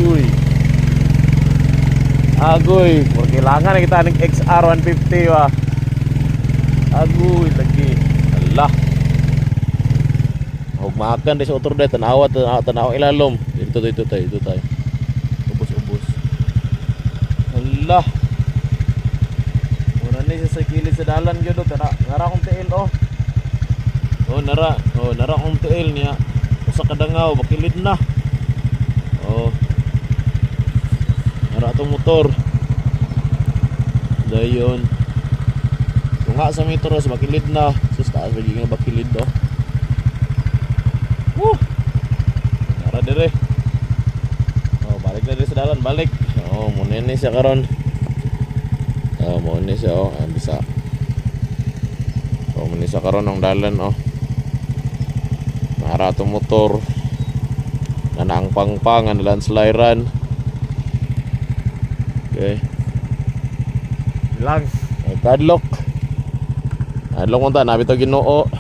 Agoy. Agoy, kailangan na kita ng XR150 wa. Agoy lagi. Allah. Hugmakan di sa motor day, tanawa ilalom. Dito tayo. Ubos. Allah. Muna ni sa kilid sa dalan gyud tara. Ngara kong tiil oh. Nara kong tiil niya. Usa ka dangaw bakilid na. Oh. Nara tong motor. Dayon. Tunga sa motor sa bakilid na. Sus taas lagi nga bakilid oh. Nara dire. Oh, balik na dire sa dalan, balik. Oh, muna ni siya karon. Oh, muna siya oh, bisa. Oh, muna siya karon ng dalan oh. Nara tong motor. Nanaang pangpangan landslideran. Okay. Bilang. Padlock. Padlock mo ta, nabi to Ginoo.